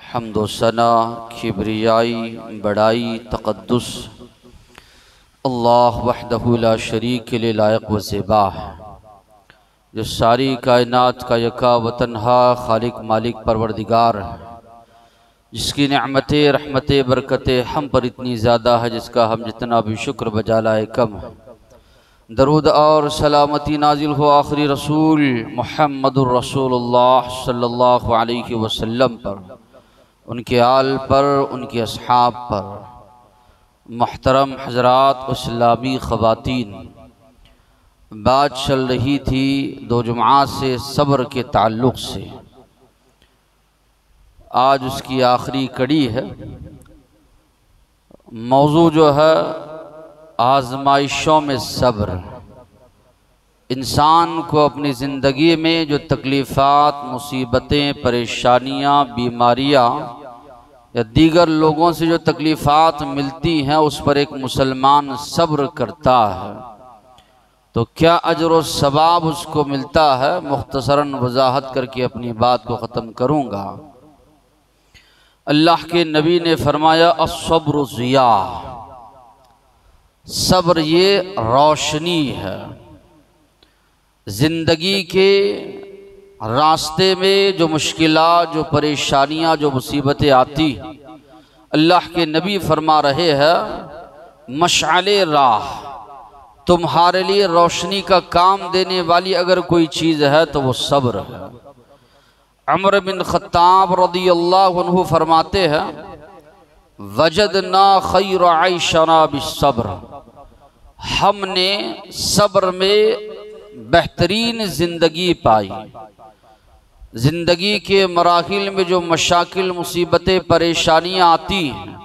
हम्दो सना किब्रियाई बड़ाई तक़द्दुस अल्लाह वहदहु ला शरीक ले लायक व ज़िबा है, जो सारी कायनात का यका वतनहा खालिक मालिक परवरदिगार है, जिसकी नेमतें रहमतें बरकतें हम पर इतनी ज़्यादा है जिसका हम जितना भी शुक्र बजा लाए कम है। दरूद और सलामती नाजिल हो आखिरी रसूल मुहम्मदुर रसूलुल्लाह सल्लल्लाहु अलैहि वसल्लम पर, उनके आल पर, उनके अस्हाब पर। मुहतरम हज़रात इस्लामी ख़वातीन, बात चल रही थी दो जुमा से सब्र के ताल्लुक़ से। आज उसकी आखिरी कड़ी है। मौजू जो है आज़माइशों में सब्र। इंसान को अपनी ज़िंदगी में जो तकलीफ़ात, मुसीबतें, परेशानियाँ, बीमारियाँ या दीगर लोगों से जो तकलीफ़ात मिलती हैं उस पर एक मुसलमान सब्र करता है तो क्या अजर व सवाब उसको मिलता है। मुख्तसरन वजाहत करके अपनी बात को ख़त्म करूँगा। अल्लाह के नबी ने फरमाया अस्सब्रु ज़िया, सब्र ये रोशनी है। ज़िंदगी के रास्ते में जो मुश्किलात, जो परेशानियाँ, जो मुसीबतें आती, अल्लाह के नबी फरमा रहे हैं मशअले राह, तुम्हारे लिए रोशनी का काम देने वाली अगर कोई चीज़ है तो वो सब्र है। उमर बिन खत्ताब रदियल्लाहु अन्हु फरमाते हैं वजदना खैर आइशना बिस्सब्र, हमने सब्र में बेहतरीन ज़िंदगी पाई। ज़िंदगी के मराहिल में जो मशाकिल, मुसीबतें, परेशानियाँ आती हैं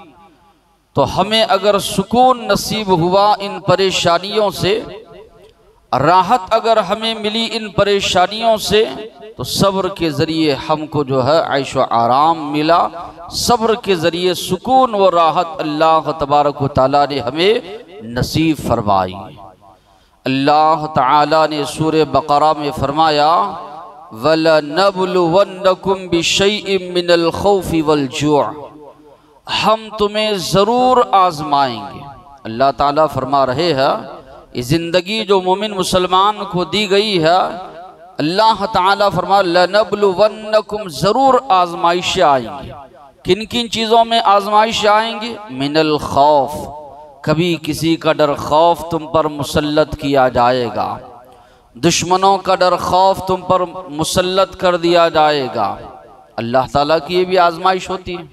तो हमें अगर सुकून नसीब हुआ इन परेशानियों से, राहत अगर हमें मिली इन परेशानियों से, तो सब्र के ज़रिए हमको जो है ऐश व आराम मिला। सब्र के ज़रिए सुकून व राहत अल्लाह तबारक व तआला ने हमें नसीब फरमाई। अल्लाह ताला ने सूरे बकरा में फरमाया वलनबलुवन्नकुम बिशैइन मिनल खौफि वल जू', हम तुम्हें ज़रूर आज़माएंगे। अल्लाह ताला फरमा रहे हैं ये ज़िंदगी जो मोमिन मुसलमान को दी गई है, अल्लाह ताला फरमा लनबलुवन्नकुम, ज़रूर आज़माइशें आएंगी। किन किन चीज़ों में आज़माइशें आएंगी? मिनल खौफ, कभी किसी का डर खौफ तुम पर मुसल्लत किया जाएगा, दुश्मनों का डर खौफ तुम पर मुसल्लत कर दिया जाएगा। अल्लाह ताला की ये भी आजमाइश होती है।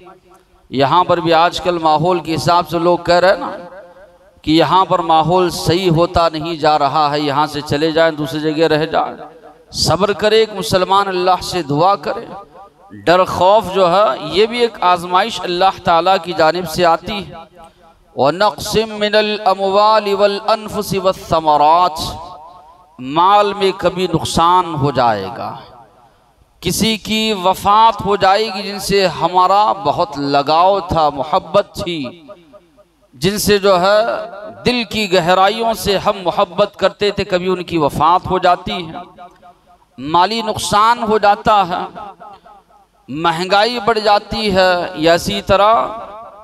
यहाँ पर भी आजकल माहौल के हिसाब से लोग कह रहे हैं ना कि यहाँ पर माहौल सही होता नहीं जा रहा है, यहाँ से चले जाएं, दूसरी जगह रह जाएं। सब्र करे एक मुसलमान, अल्लाह से दुआ करे। डर खौफ जो है ये भी एक आजमाइश अल्लाह ताला की जानिब से आती है। व नक़्सिम मिनल अमवालि वल अनफुसि वस्समरात, माल में कभी नुकसान हो जाएगा, किसी की वफ़ात हो जाएगी जिनसे हमारा बहुत लगाव था, मोहब्बत थी, जिनसे जो है दिल की गहराइयों से हम मोहब्बत करते थे, कभी उनकी वफ़ात हो जाती है, माली नुकसान हो जाता है, महंगाई बढ़ जाती है, या इसी तरह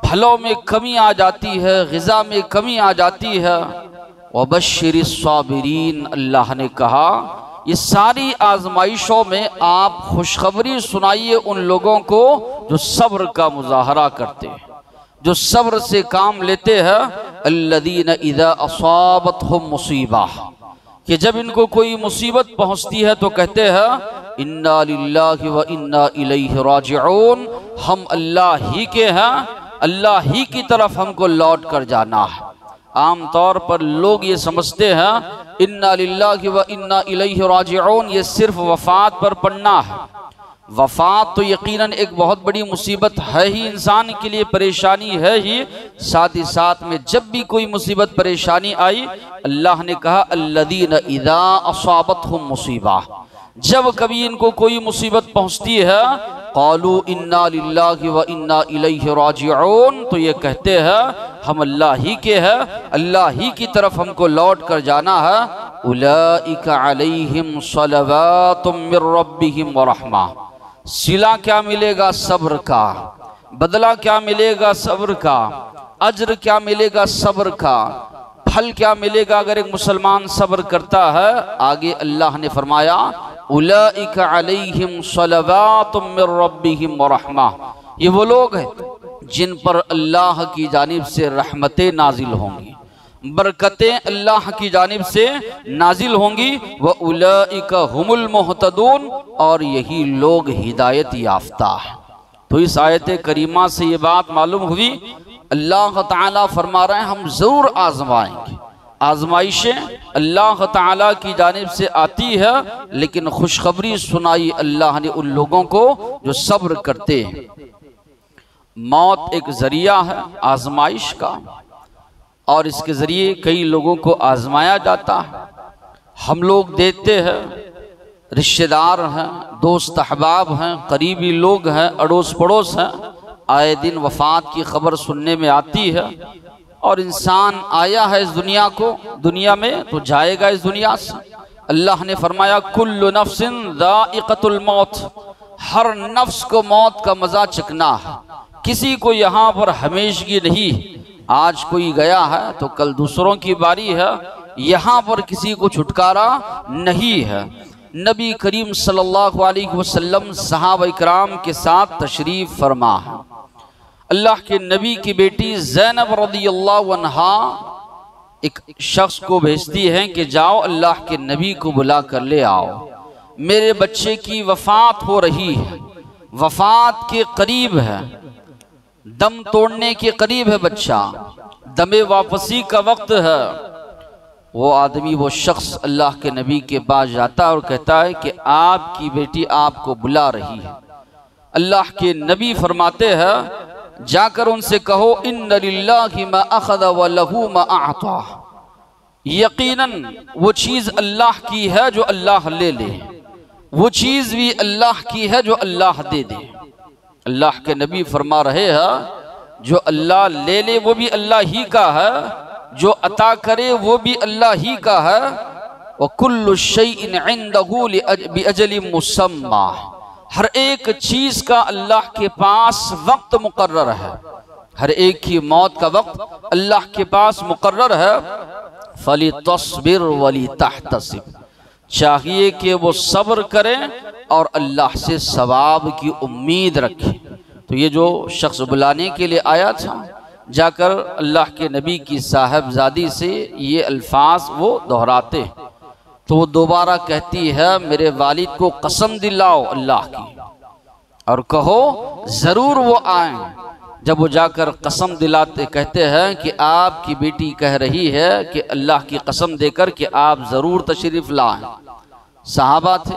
फलों में कमी आ जाती है, ग़िज़ा में कमी आ जाती है। वबश्शिरिस साबिरीन, अल्लाह ने कहा ये सारी आजमाइशों में आप खुशखबरी सुनाइए उन लोगों को जो सब्र का मुजाहरा करते हैं, जो सब्र से काम लेते हैं। अल्लज़ीना इज़ा असाबतहुम मुसीबा, कि जब इनको कोई मुसीबत पहुंचती है तो कहते हैं इन्ना लिल्लाहि व इन्ना इलैहि राजिऊन, हम अल्लाह ही के हैं, अल्लाह ही की तरफ हमको लौट कर जाना है। आम तौर पर लोग ये समझते हैं इन्ना लिल्लाहि व इन्ना इलैहि राजिऊन ये सिर्फ वफ़ात पर पढ़ना है। वफ़ात तो यकीनन एक बहुत बड़ी मुसीबत है ही, इंसान के लिए परेशानी है ही। साथ ही साथ में जब भी कोई मुसीबत परेशानी आई, अल्लाह ने कहा अल्लज़ीना इज़ा असाबतहुम मुसीबा, जब कभी इनको कोई मुसीबत पहुंचती है क़ालू इन्ना लिल्लाहि व इन्ना इलैहि राजिऊन, तो ये कहते हैं हम अल्लाह ही के हैं, अल्लाह ही की तरफ हमको लौट कर जाना है। उलाइका अलैहिम सलवातुम मिर रब्बिहिम व रहमा, सिला क्या मिलेगा? सब्र का। बदला क्या मिलेगा सब्र का, अज्र क्या मिलेगा सब्र का, फल क्या मिलेगा अगर एक मुसलमान सब्र करता है। आगे अल्लाह ने फरमाया उलाइका अलैहिम सलवातुम मिर रब्बिहिम व रहमा, ये वो लोग हैं जिन पर अल्लाह की जानिब से रहमतें नाजिल होंगी, बरकतें अल्लाह की जानिब से नाजिल होंगी। व उलाइका हुमुल मुहतदून, और यही लोग हिदायत याफ्ता है। तो इस आयत करीमा से ये बात मालूम हुई, अल्लाह ताला फरमा रहे हैं हम जरूर आजमाएंगे। आजमाइशें अल्लाह ताला की जानिब से आती है, लेकिन खुशखबरी सुनाई अल्लाह ने उन लोगों को जो सब्र करते हैं। मौत एक जरिया है आजमाइश का, और इसके जरिए कई लोगों को आजमाया जाता है। हम लोग देखते हैं, रिश्तेदार हैं, दोस्त अहबाब हैं, करीबी लोग हैं, अड़ोस पड़ोस हैं, आए दिन वफात की खबर सुनने में आती है। और इंसान आया है इस दुनिया में तो जाएगा इस दुनिया से। अल्लाह ने फरमाया कुल्लु नफ्सिन ज़ाइक़तुल मौत, हर नफ्स को मौत का मजा चखना है। किसी को यहाँ पर हमेशगी नहीं, आज कोई गया है तो कल दूसरों की बारी है, यहाँ पर किसी को छुटकारा नहीं है। नबी करीम सल्लल्लाहु अलैहि वसल्लम सहाबा इकराम के साथ तशरीफ फरमा है। अल्लाह के नबी की बेटी ज़ैनब रज़ियल्लाहु अन्हा एक शख्स को भेजती हैं कि जाओ अल्लाह के नबी को बुला कर ले आओ, मेरे बच्चे की वफात हो रही है, वफात के करीब है, दम तोड़ने के करीब है बच्चा, दमे वापसी का वक्त है। वो आदमी, वो शख्स अल्लाह के नबी के पास जाता है और कहता है कि आपकी बेटी आपको बुला रही है। अल्लाह के नबी फरमाते हैं जाकर उनसे कहो इन्ना लिल्लाहि मा अख़ज़ व लहू मा अअता, यकीनन वो चीज़ अल्लाह की है जो अल्लाह ले ले, वो चीज़ भी अल्लाह की है जो अल्लाह दे दे। अल्लाह के नबी फरमा रहे हैं जो अल्लाह ले ले वो भी अल्लाह ही का है, जो अता करे वो भी अल्लाह ही का है। व कुल्लु शैइन इंदहु बिअजलिन मुसम्मा, हर एक चीज का अल्लाह के पास वक्त मुकर्रर है, हर एक की मौत का वक्त अल्लाह के पास मुकर्रर है। फली तस्बिर वली तहतसिब, चाहिए कि वो सब्र करें और अल्लाह से सवाब की उम्मीद रखें। तो ये जो शख्स बुलाने के लिए आया था, जाकर अल्लाह के नबी की साहबजादी से ये अल्फाज वो दोहराते, तो वो दोबारा कहती है मेरे वालिद को कसम दिलाओ अल्लाह की और कहो ज़रूर वो आए। जब वो जाकर कसम दिलाते कहते हैं कि आपकी बेटी कह रही है कि अल्लाह की कसम देकर कि आप ज़रूर तशरीफ़ लाएं। सहाबा थे,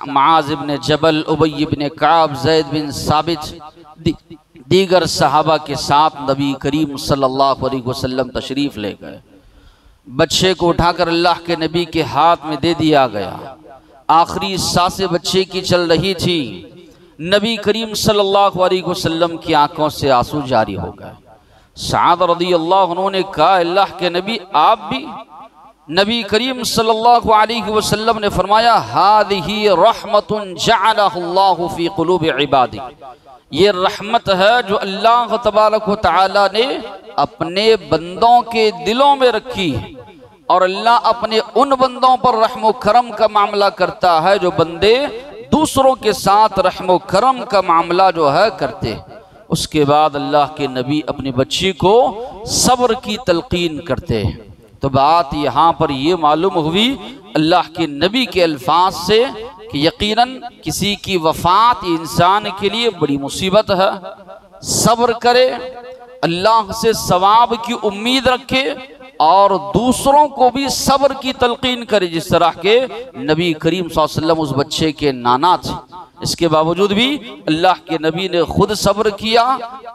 मुआज़ इब्न जबल, उबय इब्न काब, ज़ैद बिन साबित, दीगर सहाबा के साथ नबी करीम सल्लल्लाहु अलैहि वसल्लम तशरीफ़ ले गए। बच्चे को उठाकर अल्लाह के नबी के हाथ में दे दिया गया। आखिरी सांसें बच्चे की चल रही थी। नबी करीम सल्लल्लाहु अलैहि वसल्लम की आंखों से आंसू जारी हो गए। सअद रज़ियल्लाहु अन्हु ने कहा अल्लाह के नबी आप भी? नबी करीम सल्लल्लाहु अलैहि वसल्लम ने फरमाया हादिही रहमतुन जअलहुल्लाहु फी क़ुलूबि इबादी, ये रहमत है जो अल्लाह तबारक व तआला ने अपने बंदों के दिलों में रखी है। और अल्लाह अपने उन बंदों पर रहमो करम का मामला करता है जो बंदे दूसरों के साथ रहमो करम का मामला जो है करते। उसके बाद अल्लाह के नबी अपनी बच्ची को सब्र की तलकीन करते। तो बात यहाँ पर ये मालूम हुई अल्लाह के नबी के अल्फाज से कि यकीनन किसी की वफात इंसान के लिए बड़ी मुसीबत है। सब्र करे, अल्लाह से सवाब की उम्मीद रखे और दूसरों को भी सब्र की तलकीन करे, जिस तरह के नबी करीम सल्लल्लाहु अलैहि वसल्लम उस बच्चे के नाना थे। इसके बावजूद भी अल्लाह के नबी ने खुद सब्र किया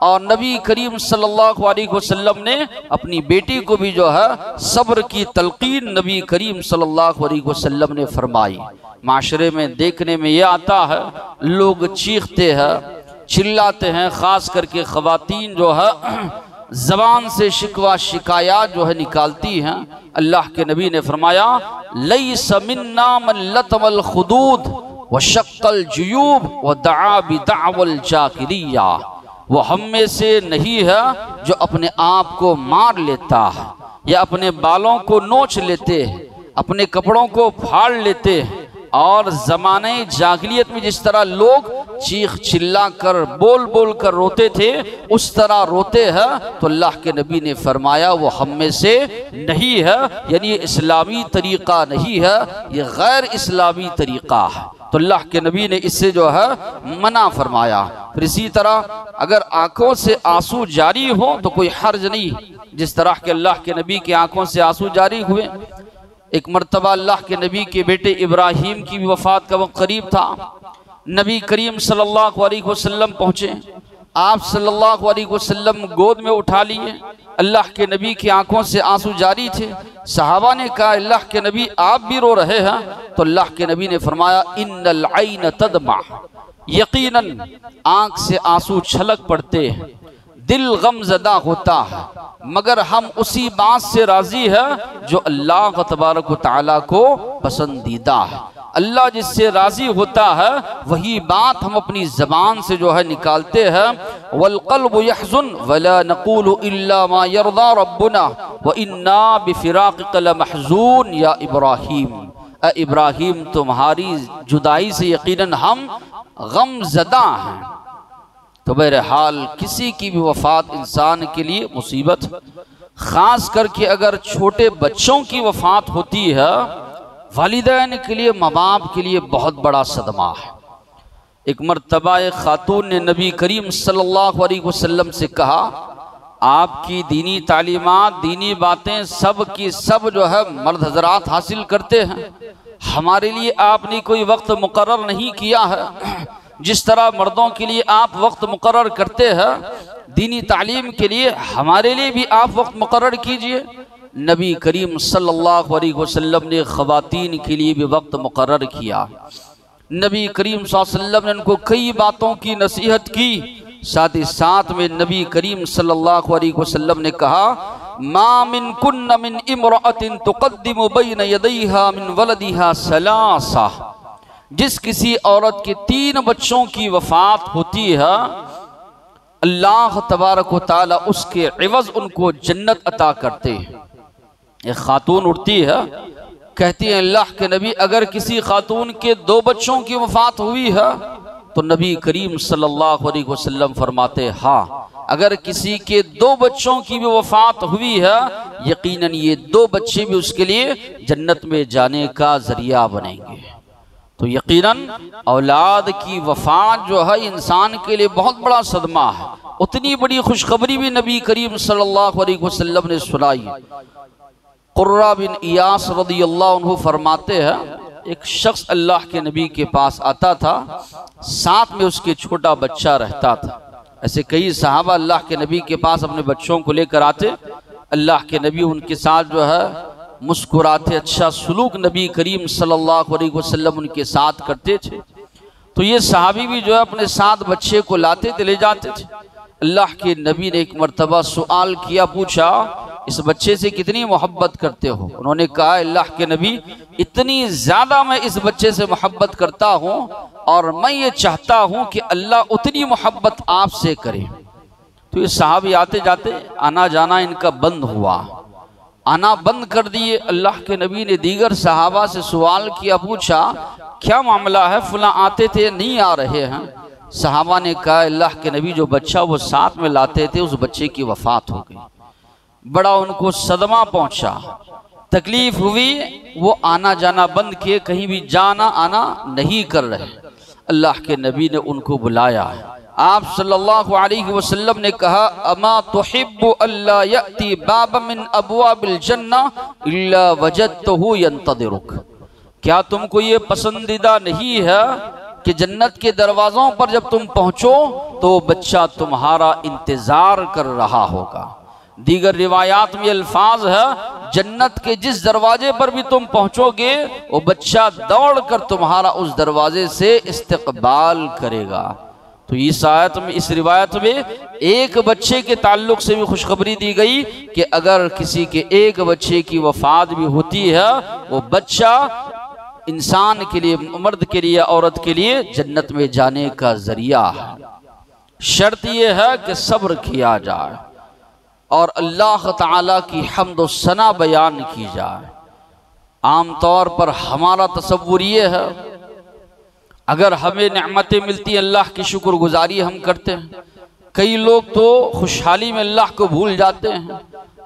और नबी करीम सल्लल्लाहु अलैहि वसल्लम ने अपनी बेटी को भी जो है सब्र की तलकीन नबी करीम सल्लल्लाहु अलैहि वसल्लम ने फरमाई। माशरे में देखने में यह आता है लोग चीखते हैं, चिल्लाते हैं, ख़ास करके ख़वातीन जो है ज़बान से शिकवा शिकायत जो है निकालती हैं। अल्लाह के नबी ने फरमाया लैसा मिन्ना मन लतमल खुदूद व शक्कल जुयूब व दआ बिदअवल जाकिरिया, वो हम में से नहीं है जो अपने आप को मार लेता है या अपने बालों को नोच लेते, अपने कपड़ों को फाड़ लेते। और ज़माने जाहिलियत में जिस तरह लोग चीख चिल्ला कर बोल बोल कर रोते थे, उस तरह रोते हैं। तो अल्लाह के नबी ने फरमाया वो हम में से नहीं है, यानी ये इस्लामी तरीक़ा नहीं है, ये गैर इस्लामी तरीक़ा है। तो अल्लाह के नबी ने इससे जो है मना फरमाया। फिर इसी तरह अगर आंखों से आंसू जारी हो तो कोई हर्ज नहीं, जिस तरह के अल्लाह के नबी की आंखों से आंसू जारी हुए। एक मर्तबा अल्लाह के नबी के बेटे इब्राहिम की भी वफ़ात का वक्त करीब था। नबी करीम सल्लल्लाहु अलैहि वसल्लम पहुँचे, आप सल्लल्लाहु अलैहि वसल्लम गोद में उठा लिए। अल्लाह के नबी की आंखों से आंसू जारी थे। सहाबा ने कहा अल्लाह के नबी आप भी रो रहे हैं? तो अल्लाह के नबी ने फरमाया इन्नल ऐन तदमा, यकीनन आंख से आंसू छलक पड़ते हैं, दिल गमज़दा होता है, मगर हम उसी बात से राजी है जो अल्लाह तबारक व तआला को पसंदीदा है। अल्लाह जिससे राजी होता है वही बात हम अपनी ज़बान से जो है निकालते हैं। वल क़ल्बु यहज़ुन वला नक़ूलु इल्ला मा यरदा रब्बुना व इन्ना बिफ़िराक़िका लमहज़ून या इब्राहीम, ए इब्राहीम तुम्हारी जुदाई से यकीनन हम गमज़दा हैं। तो बहरहाल किसी की भी वफ़ात इंसान के लिए मुसीबत, ख़ास करके अगर छोटे बच्चों की वफ़ात होती है, वालिदैन के लिए, माँ बाप के लिए बहुत बड़ा सदमा है। एक मर्तबा एक खातून ने नबी करीम सल्लल्लाहु अलैहि वसल्लम से कहा आपकी दीनी तालीमात, दीनी बातें सब की सब जो है मर्द हजरात हासिल करते हैं, हमारे लिए आपने कोई वक्त मुकर्रर नहीं किया है। जिस तरह मर्दों के लिए आप वक्त मुकर्रर करते हैं दीनी तालीम के लिए, हमारे लिए भी आप वक्त मुकर्रर कीजिए। नबी करीम सल्लल्लाहु अलैहि वसल्लम ने ख़वातीन के लिए भी वक्त मुकर्रर किया। नबी करीम सल्लल्लाहु अलैहि वसल्लम ने उनको कई बातों की नसीहत की। साथ ही साथ में नबी करीम सल्लल्लाहु अलैहि वसल्लम ने कहा मा मिन कुन्न मिन इम्रअतिन तुक़द्दिमु बैन यदैहा मिन वलदिहा सलासा, जिस किसी औरत के 3 बच्चों की वफ़ात होती है अल्लाह तबारक व तआला उसके इवज़ उनको जन्नत अता करते हैं। एक खातून उठती है, कहती है अल्लाह के नबी अगर किसी खातून के 2 बच्चों की वफ़ात हुई है तो नबी करीम सल्लल्लाहु अलैहि वसल्लम फरमाते हाँ, अगर किसी के 2 बच्चों की भी वफ़ात हुई है यकीनन ये 2 बच्चे भी उसके लिए जन्नत में जाने का ज़रिया बनेंगे। तो यकीनन औलाद की वफ़ात जो है इंसान के लिए बहुत बड़ा सदमा है। उतनी बड़ी खुशखबरी भी नबी करीम सल्लल्लाहु अलैहि वसल्लम ने सुनाई। कुर्रा बिन इयास रदियल्लाहु अन्हु फरमाते हैं एक शख्स अल्लाह के नबी के पास आता था, साथ में उसके छोटा बच्चा रहता था। ऐसे कई सहाबा अल्लाह के नबी के पास अपने बच्चों को लेकर आते, अल्लाह के नबी उनके साथ जो है मुस्कुराते, अच्छा सुलूक नबी करीम सल्लल्लाहु अलैहि वसल्लम उनके साथ करते थे। तो ये सहाबी भी जो है अपने साथ बच्चे को लाते थे, ले जाते थे। अल्लाह के नबी ने एक मर्तबा सवाल किया, पूछा इस बच्चे से कितनी मोहब्बत करते हो? उन्होंने कहा अल्लाह के नबी इतनी ज़्यादा मैं इस बच्चे से मोहब्बत करता हूँ और मैं ये चाहता हूँ कि अल्लाह उतनी मोहब्बत आपसे करे। तो ये सहाबी आते जाते आना जाना इनका बंद हुआ, आना बंद कर दिए। अल्लाह के नबी ने दीगर सहाबा से सवाल किया, पूछा क्या मामला है, फुला आते थे नहीं आ रहे हैं? सहाबा ने कहा अल्लाह के नबी जो बच्चा वो साथ में लाते थे उस बच्चे की वफ़ात हो गई। बड़ा उनको सदमा पहुंचा, तकलीफ हुई, वो आना जाना बंद किए, कहीं भी जाना आना नहीं कर रहे। अल्लाह के नबी ने उनको बुलाया, आप सल्लल्लाहु अलैहि वसल्लम ने कहा अमा तुहिब्बु अल्ला यअती बाब मिन अबवाबिल जन्ना इल्ला वजदतहु यंतदिरुक, क्या तुमको ये पसंदीदा नहीं है कि जन्नत के दरवाज़ों पर जब तुम पहुँचो तो बच्चा तुम्हारा इंतज़ार कर रहा होगा। दीगर रिवायात में अल्फाज है जन्नत के जिस दरवाजे पर भी तुम पहुँचोगे वो बच्चा दौड़ कर तुम्हारा उस दरवाजे से इस्तकबाल करेगा। तो इस आयत में, इस रिवायत में एक बच्चे के ताल्लुक से भी खुशखबरी दी गई कि अगर किसी के एक बच्चे की वफ़ात भी होती है वो बच्चा इंसान के लिए, मर्द के लिए, औरत के लिए जन्नत में जाने का जरिया है। शर्त यह है कि सब्र किया जाए और अल्लाह ताला की हम्द व सना बयान की जाए। आम तौर पर हमारा तसव्वुर ये है, अगर हमें नेमतें मिलती हैं अल्लाह की शुक्रगुजारी हम करते हैं। कई लोग तो खुशहाली में अल्लाह को भूल जाते हैं,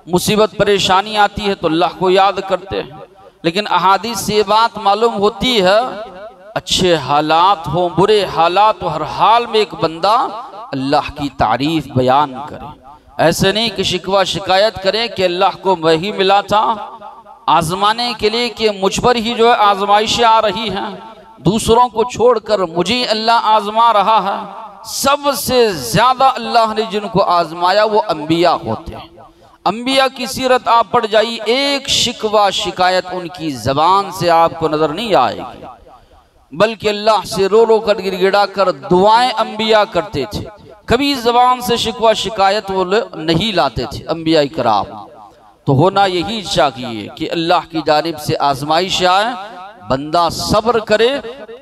मुसीबत परेशानी आती है तो अल्लाह को याद करते हैं। लेकिन अहादीस से ये बात मालूम होती है, अच्छे हालात हो बुरे हालात हो, हर हाल में एक बंदा अल्लाह की तारीफ बयान करे। ऐसे नहीं कि शिकवा शिकायत करें कि अल्लाह को वही मिला था आजमाने के लिए कि मुझ पर ही जो है आजमाइशें आ रही हैं, दूसरों को छोड़कर मुझे अल्लाह आजमा रहा है। सबसे ज्यादा अल्लाह ने जिनको आजमाया वो अंबिया होते हैं। अंबिया की सीरत आप पढ़ जाइए, एक शिकवा शिकायत उनकी जबान से आपको नजर नहीं आएगी, बल्कि अल्लाह से रो रो कर गिड़गिड़ा कर दुआएं अंबिया करते थे। कभी जबान से शिकवा शिकायत वो नहीं लाते थे अंबिया इकराम। तो होना यही चाहिए कि अल्लाह की जानिब से आजमाइश आए, बंदा सब्र करे,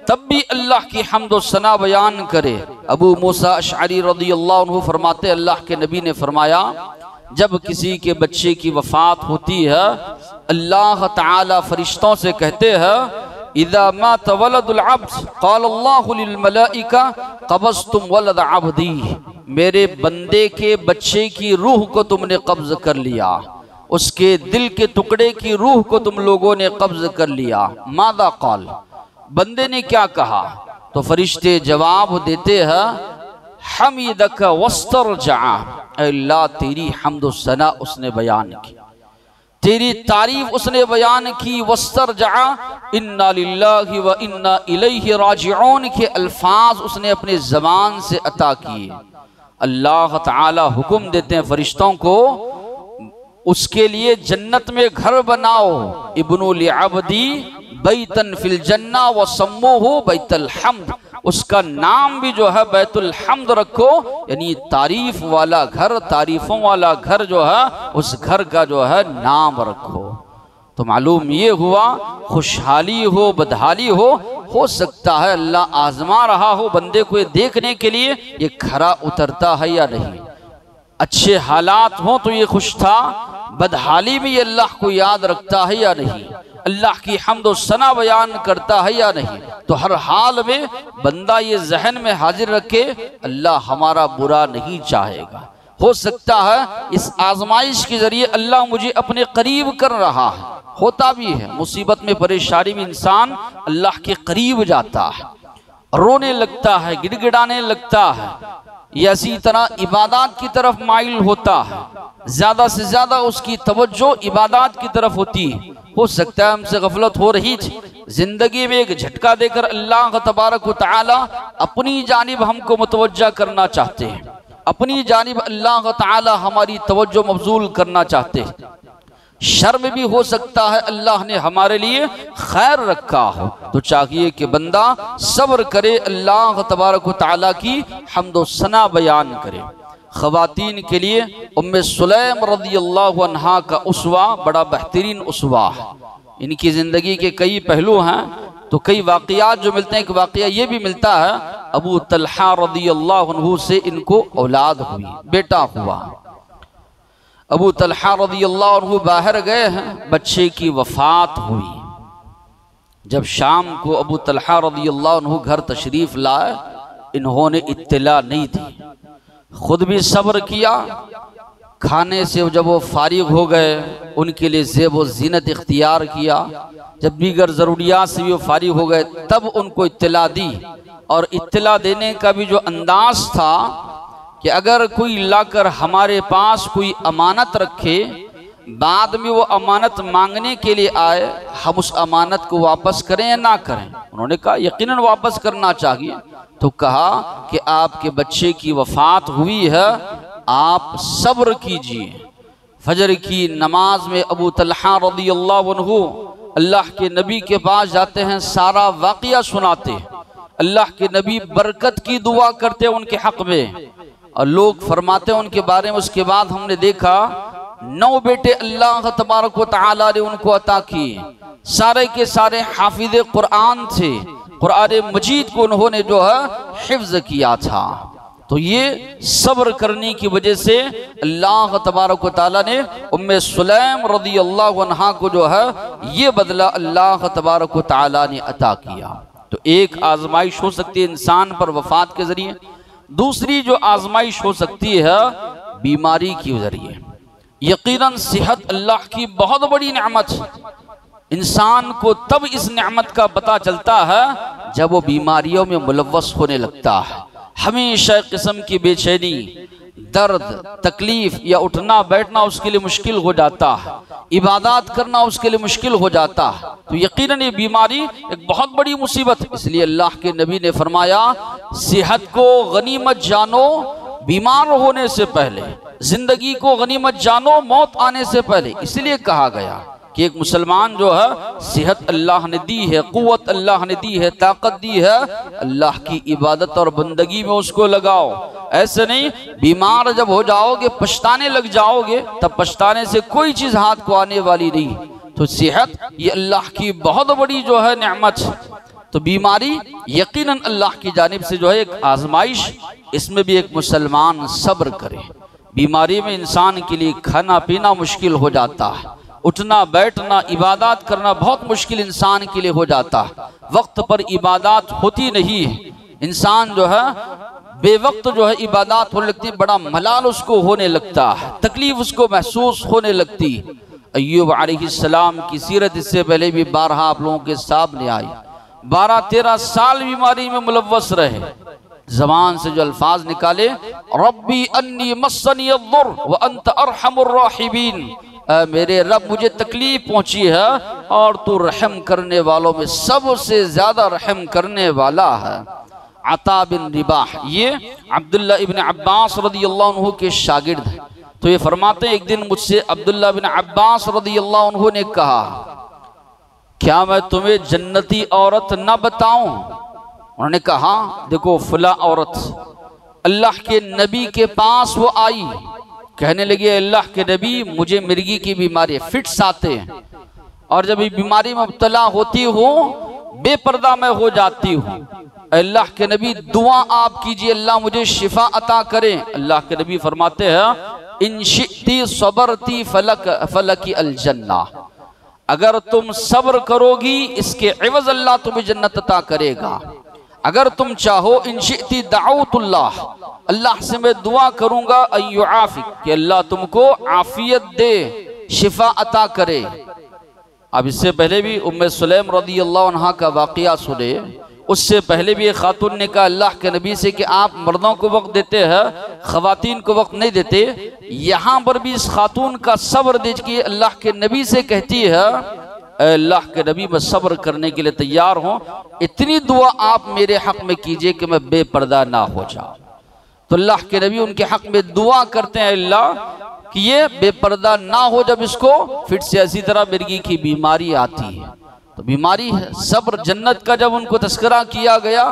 तब भी अल्लाह की हम्द व सना बयान करे। अबू मूसा अशअरी रज़ियल्लाहु अन्हु फरमाते, अल्लाह के नबी ने फरमाया, जब किसी के बच्चे की वफात होती है अल्लाह ताला फरिश्तों से कहते हैं, इज़ा मात वलदुल अब्द क़ाल अल्लाहु लिल मलाइका क़बज़्तुम वलद अब्दी, मेरे बंदे के बच्चे की रूह को तुमने कब्ज कर लिया, उसके दिल के टुकड़े की रूह को तुम लोगों ने कब्ज कर लिया। मादा क़ाल, बंदे ने क्या कहा? तो फरिश्ते जवाब देते हैं, हमीदक वस्तरजा, अल्लाह तेरी हम्द व सना उसने बयान की, तेरी तारीफ उसने बयान की। वस्तरजा, इन्ना लिल्लाहि व इन्ना इलैहि राजिऊन के अल्फाज उसने अपने ज़बान से अता किए। अल्लाह ताला हुक्म देते हैं फरिश्तों को, उसके लिए जन्नत में घर बनाओ, इब्नु लिअब्दी बैतन फिल जन्ना व सम्मूहु बैतुल हम्द, उसका नाम भी जो है बैतुल हम्द रखो, यानी तारीफ वाला घर, तारीफों वाला घर जो है उस घर का जो है नाम रखो। तो मालूम ये हुआ, खुशहाली हो बदहाली हो सकता है अल्लाह आजमा रहा हो बंदे को, ये देखने के लिए ये खरा उतरता है या नहीं। अच्छे हालात हों तो ये खुश था, बदहाली में ये अल्लाह को याद रखता है या नहीं, अल्लाह की हम्द व सना बयान करता है या नहीं। तो हर हाल में बंदा ये जहन में हाजिर रखे, अल्लाह हमारा बुरा नहीं चाहेगा। हो सकता है इस आजमाइश के जरिए अल्लाह मुझे अपने करीब कर रहा है, होता भी है। मुसीबत में परेशानी में इंसान अल्लाह के करीब जाता है, रोने लगता है, गिड़गिड़ाने लगता है, या इसी तरह इबादत की तरफ माइल होता है, ज्यादा से ज्यादा उसकी तवज्जो इबादत की तरफ होती है। हो सकता है हमसे गफलत हो रही थी, जिंदगी में एक झटका देकर अल्लाह तबारक व तआला अपनी जानिब हमको मुतवज्जा करना चाहते हैं, अपनी जानिब अल्लाह ताला हमारी तवज्जो मबजूल करना चाहते हैं। शर में भी हो सकता है अल्लाह ने हमारे लिए खैर रखा हो, तो चाहिए कि बंदा सब्र करे, अल्लाह तबारक व तआला की हम्द व सना बयान करे। ख़वातीन के लिए उम्मे सुलैम रज़ियल्लाहु अन्हा का उसवा बड़ा बेहतरीन उसवा है। इनकी ज़िंदगी के कई पहलू हैं, तो कई वाक़ियात जो मिलते हैं, एक वाक़िया ये भी मिलता है, अबू तलहा रज़ियल्लाहु अन्हु से इनको औलाद हुई, बेटा हुआ। अबू तलहा रज़ियल्लाहु अन्हु बाहर गए हैं, बच्चे की वफ़ात हुई। जब शाम को अबू तलहा रज़ियल्लाहु अन्हु घर तशरीफ़ लाए, इन्होंने इत्तला नहीं दी, खुद भी सब्र किया। खाने से जब वो फारिग हो गए, उनके लिए ज़ेब व ज़ीनत इख्तियार किया। जब दीगर ज़रूरियात से भी वो फारिग हो गए, तब उनको इत्तला दी। और इत्तला देने का भी जो अंदाज था कि अगर कोई लाकर हमारे पास कोई अमानत रखे, बाद में वो अमानत मांगने के लिए आए, हम उस अमानत को वापस करें या ना करें। उन्होंने कहा यकीनन वापस करना चाहिए। तो कहा कि आपके बच्चे की वफ़ात हुई है, आप सब्र कीजिए। फजर की नमाज में अबू तलहा रज़ियल्लाहु अन्हु अल्लाह के नबी के पास जाते हैं, सारा वाक़िया सुनाते हैं, अल्लाह के नबी बरकत की दुआ करते हैं उनके हक़ में, और लोग फरमाते हैं उनके बारे में, उसके बाद हमने देखा 9 बेटे अल्लाह तबारक व तआला ने उनको अता किए, सारे के सारे हाफिज़ कुरान थे, कुरान मजीद को उन्होंने जो है हिफ्ज़ किया था। तो ये सब्र करने की वजह से अल्लाह तबारक व तआला ने उम्मे सुलैम रज़ियल्लाहु अन्हा को जो है ये बदला अल्लाह तबारक व तआला ने अता किया। तो एक आजमाइश हो सकती है इंसान पर वफात के जरिए, दूसरी जो आजमाइश हो सकती है बीमारी के जरिए। यकीनन सेहत अल्लाह की बहुत बड़ी नेमत है। इंसान को तब इस नेमत का पता चलता है जब वो बीमारियों में मुलव्वस होने लगता है। हमेशा किस्म की बेचैनी, दर्द, तकलीफ या उठना बैठना उसके लिए मुश्किल हो जाता है, इबादत करना उसके लिए मुश्किल हो जाता है। तो यकीनन ये बीमारी एक बहुत बड़ी मुसीबत है। इसलिए अल्लाह के नबी ने फरमाया, सेहत को गनीमत जानो बीमार होने से पहले, जिंदगी को गनीमत जानो मौत आने से पहले। इसलिए कहा गया कि एक मुसलमान जो है सेहत अल्लाह ने दी है, कुव्वत अल्लाह ने दी है, ताकत दी है, अल्लाह की इबादत और बंदगी में उसको लगाओ। ऐसे नहीं बीमार जब हो जाओगे पछताने लग जाओगे, तब पछताने से कोई चीज हाथ को आने वाली नहीं। तो सेहत ये अल्लाह की बहुत बड़ी जो है नेमत। तो बीमारी यकीनन अल्लाह की जानिब से जो है एक आजमाइश, इसमें भी एक मुसलमान सब्र करे। बीमारी में इंसान के लिए खाना पीना मुश्किल हो जाता है, उठना बैठना इबादत करना बहुत मुश्किल इंसान के लिए हो जाता है। वक्त पर इबादत होती नहीं है, इंसान जो है बेवक्त जो है इबादत होने लगती है, बड़ा मलाल उसको होने लगता है, तकलीफ उसको महसूस होने लगती। अय्यूब अलैहिस्सलाम की सीरत इससे पहले भी 12 आप लोगों के सामने आई। 12-13 साल बीमारी में मुलव्वस रहे, जबान से जो अल्फाज निकाले, रब्बी अन्नी मस्सनी अद्दुर व अंत अरहमुर राहिमीन, मेरे रब मुझे तकलीफ पहुंची है और तू रहम करने वालों में सबसे ज्यादा रहम करने वाला है। अता बिन रिबाह ये अब्दुल्ला इब्न अब्बास रज़ियल्लाहु अन्हु के शागिर्द हैं। तो ये फरमाते हैं, एक दिन मुझसे अब्दुल्ला बिन अब्बास रज़ियल्लाहु अन्हु ने कहा, क्या मैं तुम्हें जन्नती औरत न बताऊं? उन्होंने कहा, देखो फला औरत। अल्लाह के नबी के पास वो आई, कहने लगे, अल्लाह के नबी मुझे मिर्गी की बीमारी फिट्स आते हैं और जब ये बीमारी में मुब्तला होती हूँ बेपर्दा मैं हो जाती हूँ। अल्लाह के नबी दुआ आप कीजिए अल्लाह मुझे शिफा अता करे। अल्लाह के नबी फरमाते हैं, इन शिती सबरती फलकी अल जन्ना, अगर तुम सब्र करोगी इसके एवज अल्लाह तुम्हें जन्नत अता करेगा। अगर तुम चाहो, इन शिती दाऊतुल्लाह, अल्लाह से मैं दुआ करूंगा अय्युआफिक, कि अल्लाह तुमको आफियत दे, शिफा अता करे। अब इससे पहले भी उम्मे सुलैम रज़ियल्लाहु अन्हा का वाक़या सुने। उससे पहले भी एक खातून ने कहा अल्लाह के नबी से कि आप मर्दों को वक्त देते हैं, ख़वातीन को वक्त नहीं देते। यहाँ पर भी इस खातून का सब्र देख के अल्लाह के नबी से कहती है, अल्लाह के नबी मैं सब्र करने के लिए तैयार हूँ, इतनी दुआ आप मेरे हक़ में कीजिए कि मैं बेपर्दा ना हो जाऊँ। तो अल्लाह के नबी उनके हक़ में दुआ करते हैं अल्लाह कि ये बेपर्दा ना हो जब इसको फिर से इसी तरह मिर्गी की बीमारी आती है। तो बीमारी है सब्र। जन्नत का जब उनको तस्करा किया गया,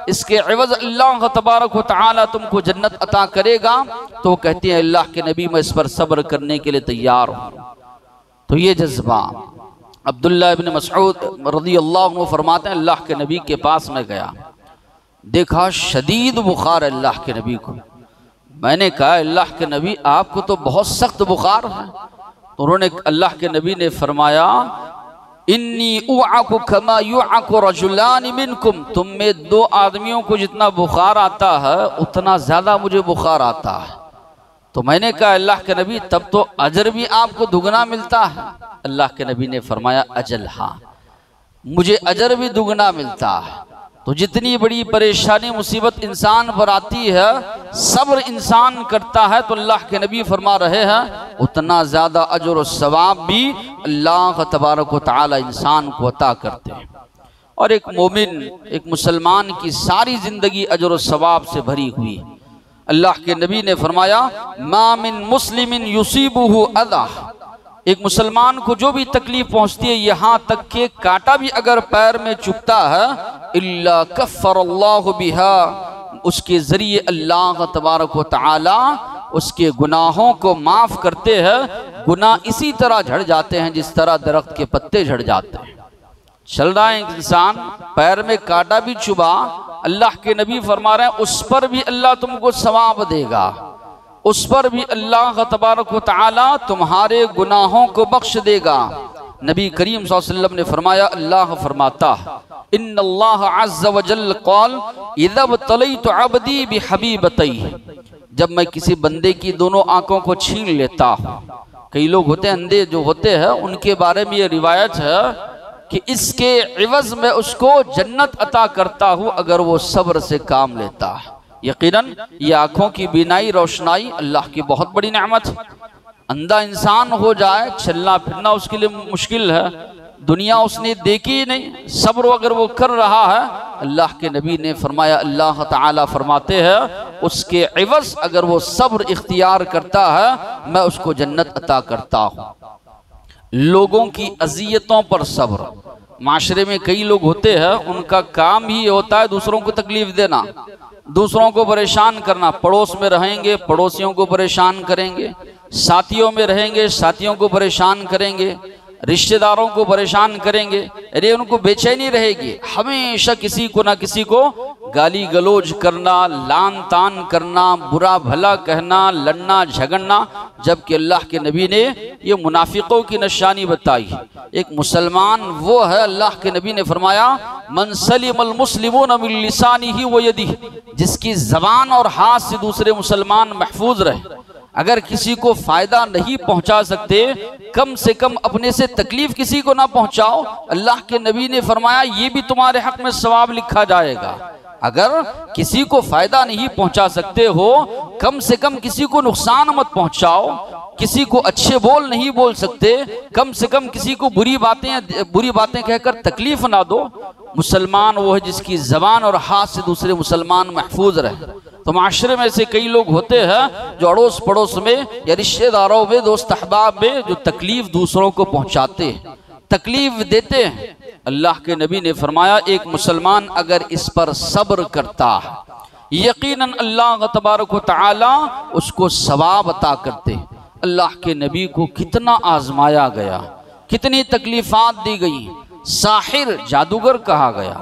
इसके एवज अल्लाह तबारक व तआला तुमको जन्नत अता करेगा, तो वो कहती है अल्लाह के नबी मैं इस पर सब्र करने के लिए तैयार हूँ। तो ये जज्बा अब्दुल्ला इब्न मसऊद रज़ियल्लाहु अन्हु फरमाते हैं, अल्लाह के नबी के पास में गया, देखा शदीद बुखार अल्लाह के नबी को। मैंने कहा अल्लाह के नबी आपको तो बहुत सख्त बुखार है। तो उन्होंने अल्लाह के नबी ने फरमाया, इन्नी उअकु कमा युअकु रजुलान मिनकुम, तुम में 2 आदमियों को जितना बुखार आता है उतना ज्यादा मुझे बुखार आता है। तो मैंने कहा अल्लाह के नबी तब तो अजर भी आपको दुगना मिलता है। अल्लाह के नबी ने फरमाया, अजल हाँ, मुझे अजर भी दुगना मिलता है। तो जितनी बड़ी परेशानी मुसीबत इंसान पर आती है, सब्र इंसान करता है, तो अल्लाह के नबी फरमा रहे हैं उतना ज्यादा अजर और सवाब भी अल्लाह तबारक व तआला इंसान को अता करते हैं। और एक मोमिन, एक मुसलमान की सारी जिंदगी अजर और सवाब से भरी हुई। अल्लाह के नबी ने फरमाया, मा मिन मुस्लिमिन युसीबुहु अदा, एक मुसलमान को जो भी तकलीफ पहुंचती है, यहाँ तक के कांटा भी अगर पैर में चुभता है, इल्ला कफ़रल्लाहु बिहा, उसके जरिए अल्लाह तबारक व तआला उसके गुनाहों को माफ करते हैं। गुनाह इसी तरह झड़ जाते हैं जिस तरह दरख्त के पत्ते झड़ जाते हैं। चल रहा है इंसान, पैर में कांटा भी चुभा अल्लाह के नबी फरमा रहे हैं उस पर भी अल्लाह तुमको सवाब देगा, उस पर भी अल्लाह तबारक व तआला तुम्हारे गुनाहों को बख्श देगा। नबी करीम सल्लल्लाहु अलैहि वसल्लम ने फरमाया, अल्लाह फरमाता इन्नल्लाह अज़्ज़ व जल्ल क़ाल इज़ा बतलैतु अब्दी बिहबीबतैहि, जब मैं किसी बंदे की दोनों आंखों को छीन लेता हूँ। कई लोग होते हैं अंधे जो होते हैं, उनके बारे में ये रिवायत है कि इसके इवज़ में उसको जन्नत अता करता हूँ अगर वो सब्र से काम लेता है। यकीनन ये आंखों की बीनाई रोशनाई अल्लाह की बहुत बड़ी नेमत है। अंधा इंसान हो जाए, चलना फिरना उसके लिए मुश्किल है, दुनिया उसने देखी ही नहीं, सब्र अगर वो कर रहा है, अल्लाह के नबी ने फरमाया, अल्लाह ताला फरमाते हैं उसके इवज़ अगर वो सब्र इख्तियार करता है मैं उसको जन्नत अता करता हूँ। लोगों की अजियतों पर सब्र। माशरे में कई लोग होते हैं उनका काम ही होता है दूसरों को तकलीफ देना, दूसरों को परेशान करना। पड़ोस में रहेंगे पड़ोसियों को परेशान करेंगे, साथियों में रहेंगे साथियों को परेशान करेंगे, रिश्तेदारों को परेशान करेंगे, अरे उनको बेचैनी रहेगी। हमेशा किसी को ना किसी को गाली गलौज करना, लान तान करना, बुरा भला कहना, लड़ना झगड़ना, जबकि अल्लाह के नबी ने ये मुनाफिकों की निशानी बताई। एक मुसलमान वो है, अल्लाह के नबी ने फरमाया मन सलिमल मुस्लिमून मिन लिसानिही व यदिही, जिसकी जबान और हाथ से दूसरे मुसलमान महफूज रहे। अगर किसी को फायदा नहीं पहुंचा सकते, कम से कम अपने से तकलीफ किसी को ना पहुंचाओ। अल्लाह के नबी ने फरमाया ये भी तुम्हारे हक में सवाब लिखा जाएगा। अगर किसी को फायदा नहीं पहुंचा सकते हो, कम से कम किसी को नुकसान मत पहुंचाओ। किसी को अच्छे बोल नहीं बोल सकते, कम से कम किसी को बुरी बातें कहकर तकलीफ ना दो। मुसलमान वो है जिसकी जबान और हाथ से दूसरे मुसलमान महफूज रहे। तो माशरे में से कई लोग होते हैं जो अड़ोस पड़ोस में या रिश्तेदारों में, दोस्त अहबाब में जो तकलीफ दूसरों को पहुंचाते हैं, तकलीफ देते हैं। अल्लाह के नबी ने फरमाया एक मुसलमान अगर इस पर सब्र करता है, यकीनन अल्लाह तबारक व तआला उसको सवाब अता करते। अल्लाह के नबी को कितना आजमाया गया, कितनी तकलीफात दी गई। साहिर जादूगर कहा गया,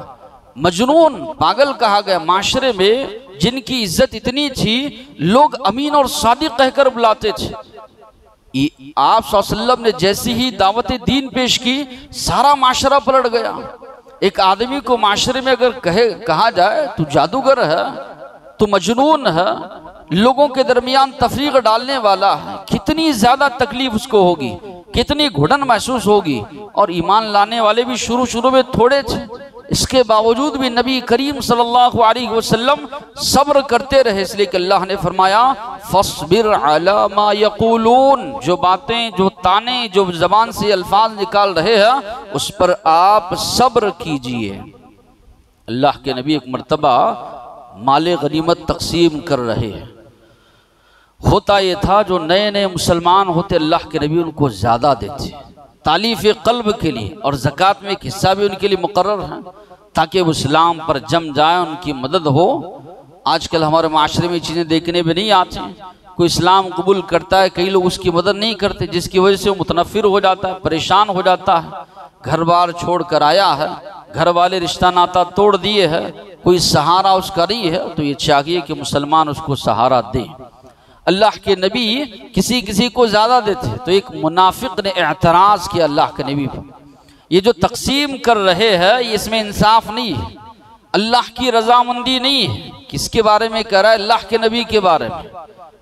मजनून पागल कहा गया। माशरे में जिनकी इज्जत इतनी थी, लोग अमीन और सादिक कहकर बुलाते थे। आप सल्लल्लाहु अलैहि वसल्लम ने जैसी ही दावत दीन पेश की, सारा माशरा पलट गया। एक आदमी को माशरे में अगर कहा जाए तू जादूगर है, तू मजनून है, लोगों के दरमियान तफरीक डालने वाला है, कितनी ज्यादा तकलीफ उसको होगी, कितनी घुटन महसूस होगी। और ईमान लाने वाले भी शुरू में थोड़े थे, इसके बावजूद भी नबी करीम सल्लल्लाहु अलैहि वसल्लम सब्र करते रहे। इसलिए कि अल्लाह ने फरमाया फस्बिर अला मा यक़ूलून, जो बातें, जो ताने, जो जबान से अल्फाज निकाल रहे हैं उस पर आप सब्र कीजिए। अल्लाह के नबी एक मर्तबा माले गनीमत तकसीम कर रहे हैं। होता ये था जो नए नए मुसलमान होते अल्लाह के नबी उनको ज़्यादा देते तालीफ क़ल्ब के लिए, और ज़कात में एक हिस्सा भी उनके लिए मुकर्रर है ताकि वो इस्लाम पर जम जाए, उनकी मदद हो। आजकल हमारे माशरे में चीज़ें देखने में नहीं आती। कोई इस्लाम कबूल करता है, कई लोग उसकी मदद नहीं करते, जिसकी वजह से वो मुतनफ़िर हो जाता है, परेशान हो जाता है। घर बार छोड़ कर आया है, घर वाले रिश्ता नाता तोड़ दिए है, कोई सहारा उसका नहीं है, तो ये चाहिए कि मुसलमान उसको सहारा दें। अल्लाह के नबी किसी किसी को ज़्यादा देते। तो एक मुनाफिक ने एतराज़ किया अल्लाह के नबी पर, ये जो तकसीम कर रहे हैं इसमें इंसाफ नहीं है, अल्लाह की रजामंदी नहीं है। किसके बारे में कह रहा है? अल्लाह के नबी के बारे में।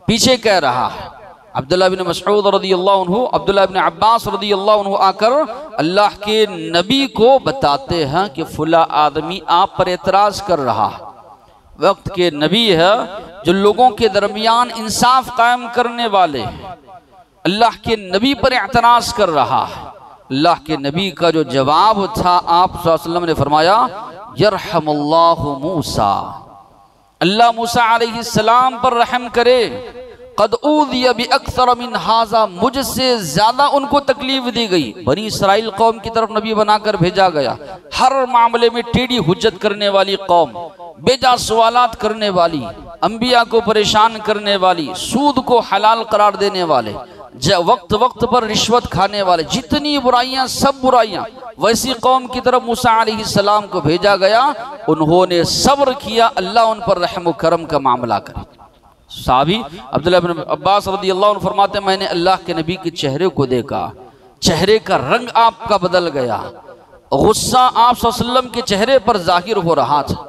पीछे कह रहा है अब्दुल्लाह बिन मसऊद रज़ियल्लाहु अन्हु, अब्दुल्लाह बिन अब्बास रज़ियल्लाहु अन्हु आकर अल्लाह के नबी को बताते हैं कि फुला आदमी आप पर एतराज़ कर रहा है। वक्त के नबी है जो लोगों के दरमियान इंसाफ कायम करने वाले, अल्लाह के नबी पर एतराज़ कर रहा है। अल्लाह के नबी का जो जवाब था, आप सल्लल्लाहु अलैहि वसल्लम ने फरमाया यरहमुल्लाहु मूसा, अल्लाह मूसा अलैहिस्सलाम पर रहम करे। कद ऊज़िया बि अक्सर मिन हाज़ा, मुझसे ज्यादा उनको तकलीफ दी गई। बनी इसराइल कौम की तरफ नबी बनाकर भेजा गया, हर मामले में टेढ़ी हुज्जत करने वाली कौम, बेजा सवालात करने वाली, अंबिया को परेशान करने वाली, सूद को हलाल करार देने वाले, वक्त वक्त पर रिश्वत खाने वाले, जितनी बुराइयां सब बुराइयां, वैसी कौम की तरफ मूसा अलैहिस्सलाम को भेजा गया, उन्होंने सब्र किया, अल्लाह उन पर रहम करम का मामला करे। साहबी अब्दुल्लाह इब्न अब्बास रदियल्लाहु अन्हु फरमाते, मैंने अल्लाह के नबी के चेहरे को देखा, चेहरे का रंग आपका बदल गया, गुस्सा आप सल्लल्लाहु अलैहि वसल्लम के चेहरे पर जाहिर हो रहा था।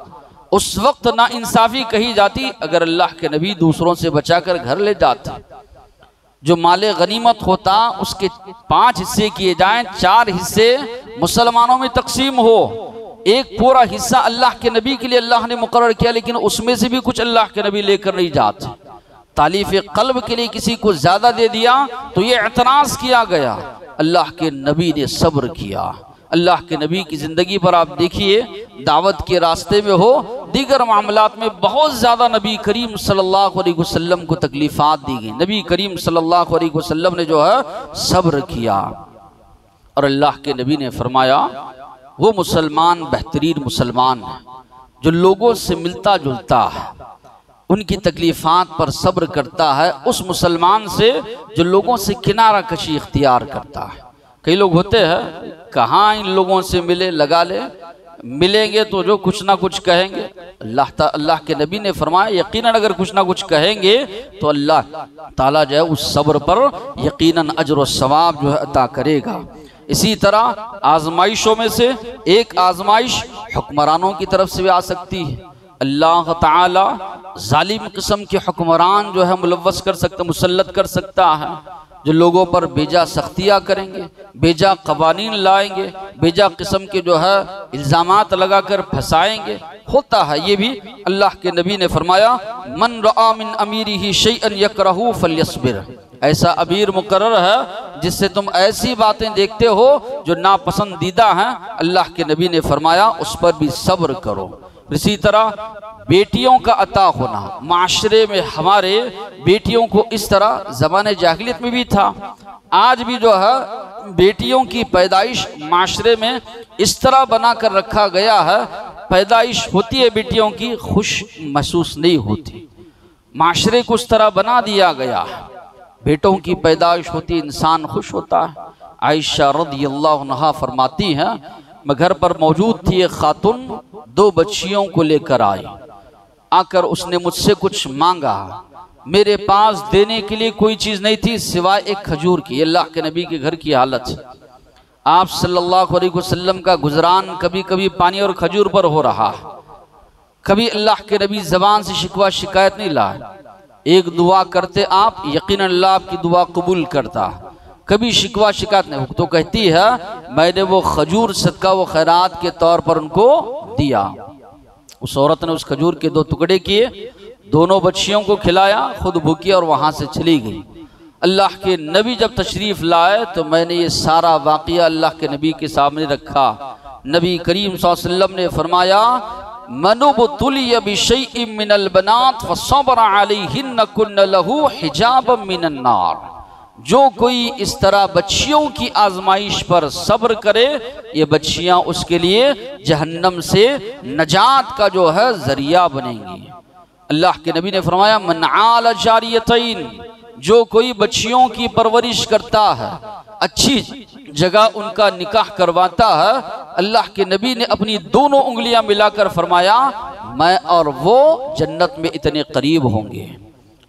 उस वक्त ना इंसाफी कही जाती अगर अल्लाह के नबी दूसरों से बचाकर घर ले जाते। जो माले गनीमत होता उसके 5 हिस्से किए जाएं, 4 हिस्से मुसलमानों में तकसीम हो, एक पूरा हिस्सा अल्लाह के नबी के लिए अल्लाह ने मुकर्रर किया, लेकिन उसमें से भी कुछ अल्लाह के नबी लेकर नहीं जाते। तालीफ कल्ब के लिए किसी को ज्यादा दे दिया तो ये एतराज किया गया, अल्लाह के नबी ने सब्र किया। अल्लाह के नबी की ज़िंदगी पर आप देखिए, दावत के रास्ते में हो, दीगर मामलात में बहुत ज़्यादा नबी करीम सल्लल्लाहु अलैहि वसल्लम को तकलीफ़ात दी गई। नबी करीम सल्लल्लाहु अलैहि वसल्लम ने जो है सब्र किया, और अल्लाह के नबी ने फरमाया वो मुसलमान बेहतरीन मुसलमान है जो लोगों से मिलता जुलता है, उनकी तकलीफ़ात पर सब्र करता है, उस मुसलमान से जो लोगों से किनारा कशी इख्तियार करता है। कई लोग होते हैं, कहाँ इन लोगों से मिले, लगा ले, मिलेंगे तो जो कुछ ना कुछ कहेंगे। अल्लाह के नबी ने फरमाया यकीनन अगर कुछ ना कुछ कहेंगे तो अल्लाह ताला जो है उस सब्र पर यकीनन अजर व सवाब जो है अता करेगा। इसी तरह आजमाइशों में से एक आजमाइश हुक्मरानों की तरफ से भी आ सकती है। अल्लाह ताला जालिम किस्म के हुक्मरान जो है मुलव्वस कर सकता, मुसल्लत कर सकता है, जो लोगों पर बेजा सख्तियाँ करेंगे, बेजा कवानीन लाएंगे, बेजा किस्म के जो है इल्ज़ामात लगाकर फंसाएंगे। होता है ये भी। अल्लाह के नबी ने फरमाया मन रआ मिन अमीरिही शैअन यकरहु फल्यस्बिर, ऐसा अमीर मुकर्रर है जिससे तुम ऐसी बातें देखते हो जो नापसंदीदा हैं, अल्लाह के नबी ने फरमाया उस पर भी सब्र करो। इसी तरह बेटियों का अता होना, माशरे में हमारे बेटियों को इस तरह ज़माने जाहिलियत में भी था, आज भी जो है बेटियों की पैदाइश माशरे में इस तरह बना कर रखा गया है, पैदाइश होती है बेटियों की, खुश महसूस नहीं होती, माशरे को उस तरह बना दिया गया है। बेटों की पैदाइश होती इंसान खुश होता है। आयशा रज़ियल्लाहु अन्हा फरमाती हैं मैं घर पर मौजूद थी, एक खातून 2 बच्चियों को लेकर आई, आकर उसने मुझसे कुछ मांगा, मेरे पास देने के लिए कोई चीज़ नहीं थी सिवाय एक खजूर की। अल्लाह के नबी के घर की हालत है, आप सल्लल्लाहु अलैहि वसल्लम का गुजरान कभी कभी पानी और खजूर पर हो रहा है, कभी अल्लाह के नबी ज़बान से शिकवा शिकायत नहीं लाए, एक दुआ करते आप, यकीनन अल्लाह आपकी दुआ कबूल करता, कभी शिकवा शिकायत नहीं। तो कहती है मैंने वो खजूर सदका व खैरात के तौर पर उनको दिया। उस औरत ने उस खजूर के 2 टुकड़े किए, दोनों बच्चियों को खिलाया, खुद भूखी और वहां से चली गई। अल्लाह के नबी जब तशरीफ लाए तो मैंने ये सारा वाक़या अल्लाह के नबी के सामने रखा। नबी करीम सल्लल्लाहु अलैहि वसल्लम ने फरमाया मनुबतुलिय बिशैइन मिनल बनात फसबरा अलैहिन कुन्न लहू हिजाबम मिनन नार, जो कोई इस तरह बच्चियों की आजमाइश पर सब्र करे, ये बच्चियां उसके लिए जहन्नम से नजात का जो है जरिया बनेंगी। अल्लाह के नबी ने फरमाया मन आल जारियतैन, जो कोई बच्चियों की परवरिश करता है, अच्छी जगह उनका निकाह करवाता है, अल्लाह के नबी ने अपनी दोनों उंगलियां मिलाकर फरमाया मैं और वो जन्नत में इतने करीब होंगे।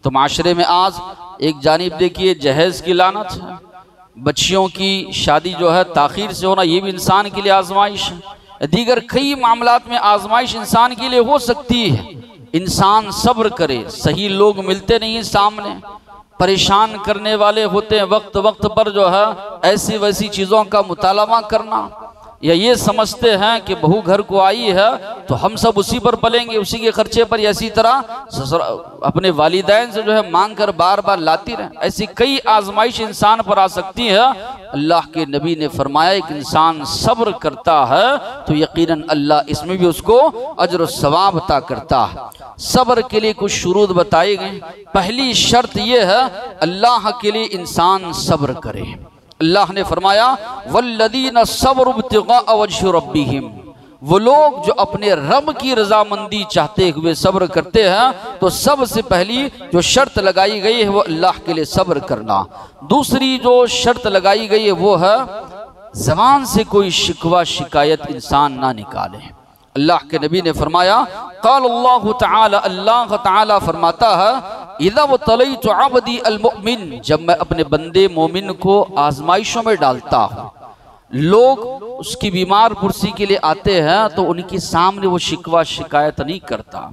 तो माशरे में आज एक जानिब देखिए जहेज की लानत है, बच्चियों की शादी जो है ताखीर से होना, ये भी इंसान के लिए आजमाइश है। दीगर कई मामलात में आजमाइश इंसान के लिए हो सकती है, इंसान सब्र करे। सही लोग मिलते नहीं हैं सामने, परेशान करने वाले होते हैं, वक्त वक्त पर जो है ऐसी वैसी चीज़ों का मुतालबा करना, या ये समझते हैं कि बहू घर को आई है तो हम सब उसी पर पलेंगे, उसी के खर्चे पर, या इसी तरह अपने वालिदैन से जो है मांग कर बार बार लाती रहे। ऐसी कई आजमाइश इंसान पर आ सकती है। अल्लाह के नबी ने फरमाया एक इंसान सब्र करता है तो यकीनन अल्लाह इसमें भी उसको अजर सवाब अता करता है। सब्र के लिए कुछ शुरूत बताए गए। पहली शर्त यह है अल्लाह के लिए इंसान सब्र करे। अल्लाह ने फरमाया वल्लदीन सब्रु इब्तिगा वजहि रब्बिहिम, वो लोग जो अपने रब की रजामंदी चाहते हुए सब्र करते हैं, तो सबसे पहली जो शर्त लगाई गई है वो अल्लाह के लिए सब्र करना। दूसरी जो शर्त लगाई गई है वो है ज़बान से कोई शिकवा शिकायत इंसान ना निकाले। अल्लाह के नबी ने फरमाया, क़ाल अल्लाह तआला, अल्लाह तआला फरमाता है, इज़ा वतलैतु अब्दी अल-मुअमिन, जब मैं अपने बंदे मोमिन को आजमाइशों में डालता हूँ। लोग उसकी बीमार पुरसी के लिए आते हैं तो उनके सामने वो शिकवा शिकायत नहीं करता।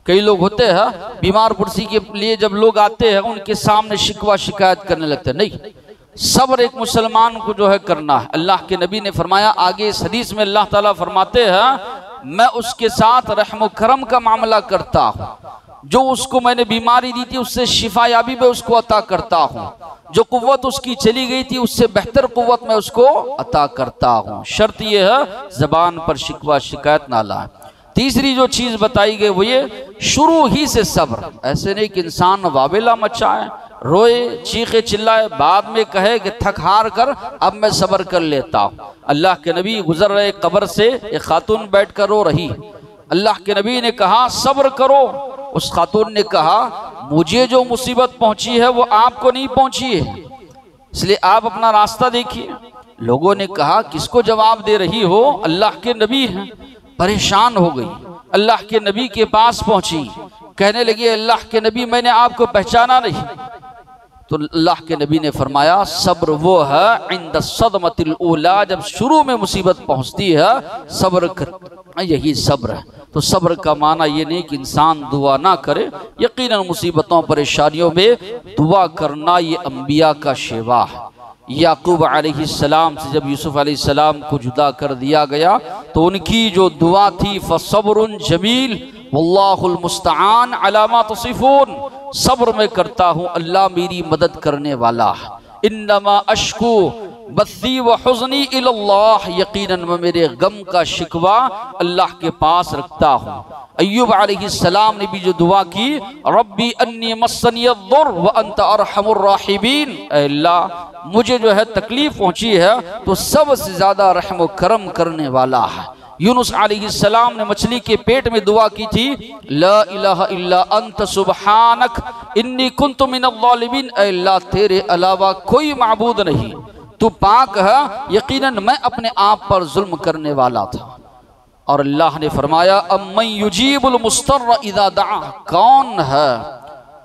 कई लोग होते हैं बीमार पुरसी के लिए जब लोग आते हैं उनके सामने शिकवा शिकायत करने लगते हैं। नहीं, सब्र एक मुसलमान को जो है करना है। अल्लाह के नबी ने फरमाया, आगे इस हदीस में अल्लाह ताला फरमाते हैं, मैं उसके साथ रहम करम का मामला करता हूँ। जो उसको मैंने बीमारी दी थी उससे शिफायाबी मैं उसको अता करता हूँ। जो कुव्वत उसकी चली गई थी उससे बेहतर कुव्वत मैं उसको अता करता हूँ। शर्त यह है ज़बान पर शिकवा शिकायत ना लाए। तीसरी जो चीज़ बताई गई वो ये, शुरू ही से सब्र। ऐसे नहीं कि इंसान वावेला मचाए, रोए, चीखे चिल्लाए, बाद में कहे कि थक हार कर अब मैं सब्र कर लेता हूँ। अल्लाह के नबी गुजर रहे कब्र से, एक खातून बैठ कर रो रही। अल्लाह के नबी ने कहा सब्र करो। उस खातून ने कहा, मुझे जो मुसीबत पहुंची है वो आपको नहीं पहुंची है, इसलिए आप अपना रास्ता देखिए। लोगों ने कहा, किसको जवाब दे रही हो? अल्लाह के नबी हैं। परेशान हो गई, अल्लाह के नबी के पास पहुंची, कहने लगी, अल्लाह के नबी मैंने आपको पहचाना नहीं। तो अल्लाह के नबी ने फरमाया, सब्र वो है इंद सदमतिल ऊला, जब शुरू में मुसीबत पहुंचती है सब्र कर, यही सब्र है। तो सब्र का माना ये नहीं कि इंसान दुआ ना करे। यकीनन मुसीबतों परेशानियों में दुआ करना ये अंबिया का शेवा है। याकूब अलैहिस्सलाम से जब यूसुफ अलैहिस्सलाम को जुदा कर दिया गया तो उनकी जो दुआ थी, फसब्रुन जमील वल्लाहुल मुस्तआन अला मा तसिफून, सब्र मैं करता हूँ, अल्लाह मेरी मदद करने वाला है। इन्नमा अश्कू बस्सी व हुज़्नी इलल्लाह, यकीनन मैं मेरे गम का शिकवा अल्लाह के पास रखता हूँ। अय्यूब अलैहिस्सलाम ने भी जो दुआ की, रब्बी अन्नी मस्सनियद्दुर व अंत अरहमुर राहिमीन, अल्लाह मुझे जो है तकलीफ पहुंची है तो सबसे ज्यादा रहम करम करने वाला है। यूनुस अलैहिस्सलाम ने मछली के पेट में दुआ की थी, ला इलाहा इल्ला अंत सुब्हानक इन्नी कुन्तु मिनज़ ज़ालिमीन, अल्लाह तेरे अलावा कोई माबूद नहीं, तू पाक है, यकीनन मैं अपने आप पर जुल्म करने वाला था। और अल्लाह ने फरमाया, अम्मन युजीबुल मुस्तर्र इज़ा दआ, कौन है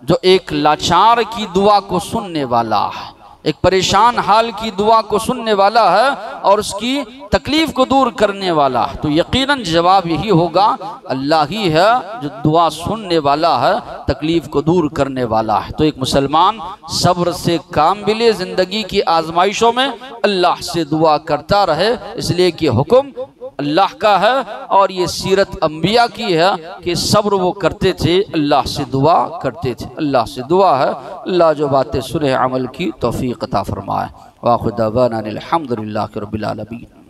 जो एक लाचार की दुआ को सुनने वाला है, एक परेशान हाल की दुआ को सुनने वाला है और उसकी तकलीफ को दूर करने वाला है। तो यकीनन जवाब यही होगा, अल्लाह ही है जो दुआ सुनने वाला है, तकलीफ को दूर करने वाला है। तो एक मुसलमान सब्र से काम मिले जिंदगी की आजमाइशों में, अल्लाह से दुआ करता रहे, इसलिए कि हुक्म अल्लाह का है और ये सीरत अंबिया की है कि सब्र वो करते थे, अल्लाह से दुआ करते थे। अल्लाह से दुआ है अल्लाह जो बातें सुने अमल की तौफीक अता फरमाए। वाखिर दावाना अनिल हम्दुलिल्लाहि रब्बिल आलमीन।